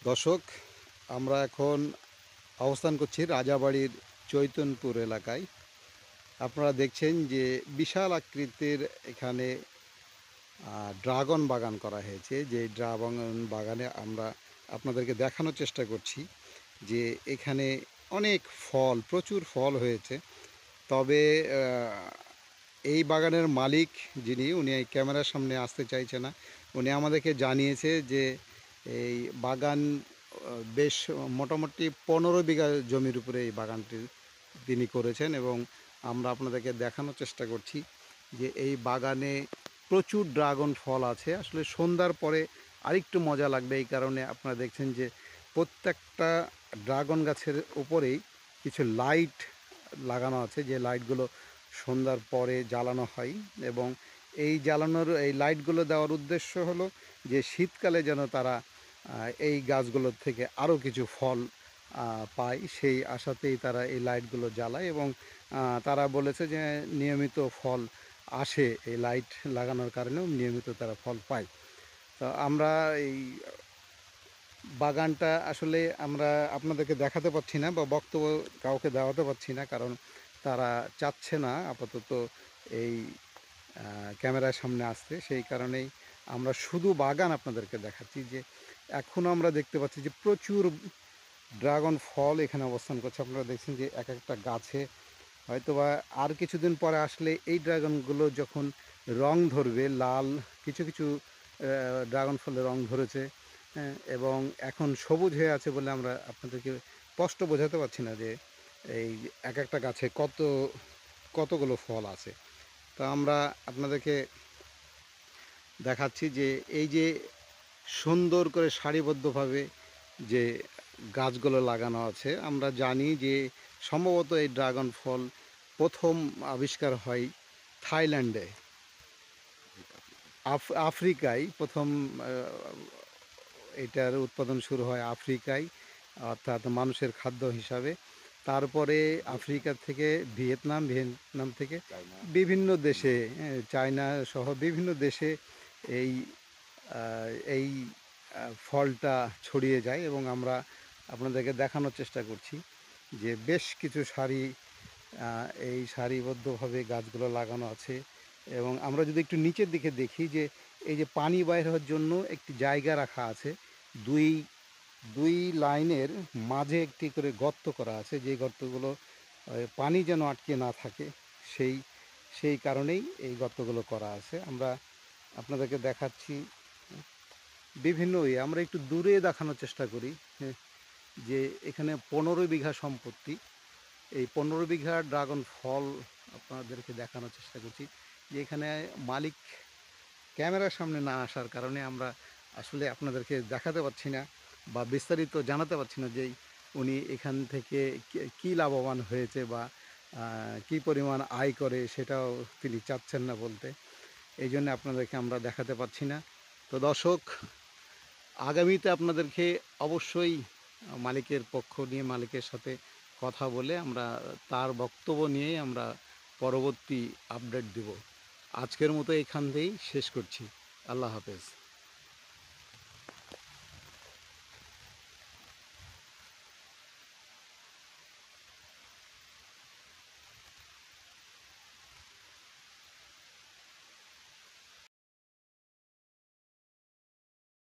দর্শক, আমরা এখন অবস্থান করছি রাজাবাড়ির চৈতনপুর এলাকায়। আপনারা দেখছেন যে বিশাল আকৃতির এখানে ড্রাগন বাগান করা হয়েছে। যে ড্রাগন বাগানে আমরা আপনাদেরকে দেখানোর চেষ্টা করছি যে এখানে অনেক ফল, প্রচুর ফল হয়েছে। তবে এই বাগানের মালিক যিনি, উনি এই ক্যামেরার সামনে আসতে চাইছে না। উনি আমাদেরকে জানিয়েছে যে এই বাগান বেশ মোটামুটি 15 বিঘা জমির উপরে এই বাগানটি তিনি করেছেন, এবং আমরা আপনাদেরকে দেখানোর চেষ্টা করছি যে এই বাগানে প্রচুর ড্রাগন ফল আছে। আসলে সন্ধ্যার পরে আরেকটু মজা লাগবে, এই কারণে আপনারা দেখছেন যে প্রত্যেকটা ড্রাগন গাছের উপরেই কিছু লাইট লাগানো আছে, যে লাইটগুলো সন্ধ্যার পরে জ্বালানো হয়। এবং এই লাইটগুলো দেওয়ার উদ্দেশ্য হলো যে শীতকালে যেন তারা এই গাছগুলোর থেকে আরও কিছু ফল পায়, সেই আশাতেই তারা এই লাইটগুলো জ্বালায়। এবং তারা বলেছে যে নিয়মিত ফল আসে, এই লাইট লাগানোর কারণেও নিয়মিত তারা ফল পায়। তো আমরা এই বাগানটা আসলে আমরা আপনাদেরকে দেখাতে পারছি না, বা বক্তব্য কাউকে দেওয়াতে পারছি না, কারণ তারা চাচ্ছে না আপাতত এই ক্যামেরার সামনে আসতে। সেই কারণেই আমরা শুধু বাগান আপনাদেরকে দেখাচ্ছি। যে এখনও আমরা দেখতে পাচ্ছি যে প্রচুর ড্রাগন ফল এখানে অবস্থান করছে। আপনারা দেখছেন যে এক একটা গাছে হয়তোবা আর কিছুদিন পরে আসলে এই ড্রাগনগুলো যখন রং ধরবে, লাল কিছু কিছু ড্রাগন ফলে রং ধরেছে, হ্যাঁ, এবং এখন সবুজ হয়ে আছে বলে আমরা আপনাদেরকে স্পষ্ট বোঝাতে পারছি না যে এই এক একটা গাছে কতগুলো ফল আছে। তো আমরা আপনাদেরকে দেখাচ্ছি যে এই যে সুন্দর করে সারিবদ্ধভাবে যে গাছগুলো লাগানো আছে। আমরা জানি যে সম্ভবত এই ড্রাগন ফল প্রথম আবিষ্কার হয় থাইল্যান্ডে, আফ্রিকায় প্রথম এটার উৎপাদন শুরু হয় আফ্রিকায়, অর্থাৎ মানুষের খাদ্য হিসাবে। তারপরে আফ্রিকা থেকে ভিয়েতনাম থেকে বিভিন্ন দেশে, চায়না সহ বিভিন্ন দেশে এই এই ফলটা ছড়িয়ে যায়। এবং আমরা আপনাদেরকে দেখানোর চেষ্টা করছি যে বেশ কিছু এই সারিবদ্ধভাবে গাছগুলো লাগানো আছে। এবং আমরা যদি একটু নিচের দিকে দেখি যে এই যে পানি বাইর হওয়ার জন্য একটি জায়গা রাখা আছে, দুই দুই লাইনের মাঝে একটি করে গর্ত করা আছে, যে গর্তগুলো পানি যেন আটকে না থাকে, সেই সেই কারণেই এই গর্তগুলো করা আছে। আমরা আপনাদেরকে দেখাচ্ছি বিভিন্ন আমরা একটু দূরে দেখানোর চেষ্টা করি, হ্যাঁ, যে এখানে 15 বিঘা সম্পত্তি। এই 15 বিঘা ড্রাগন ফল আপনাদেরকে দেখানোর চেষ্টা করছি। যে এখানে মালিক ক্যামেরার সামনে না আসার কারণে আমরা আসলে আপনাদেরকে দেখাতে পারছি না, বা বিস্তারিত জানাতে পারছি না যে উনি এখান থেকে কী লাভবান হয়েছে, বা কী পরিমাণ আয় করে, সেটাও তিনি চাচ্ছেন না বলতে। এই জন্য আপনাদেরকে আমরা দেখাতে পারছি না। তো দর্শক, আগামীতে আপনাদেরকে অবশ্যই মালিকের পক্ষ নিয়ে, মালিকের সাথে কথা বলে আমরা তার বক্তব্য নিয়েই আমরা পরবর্তী আপডেট দেব। আজকের মতো এখান থেকেই শেষ করছি। আল্লাহ হাফেজ।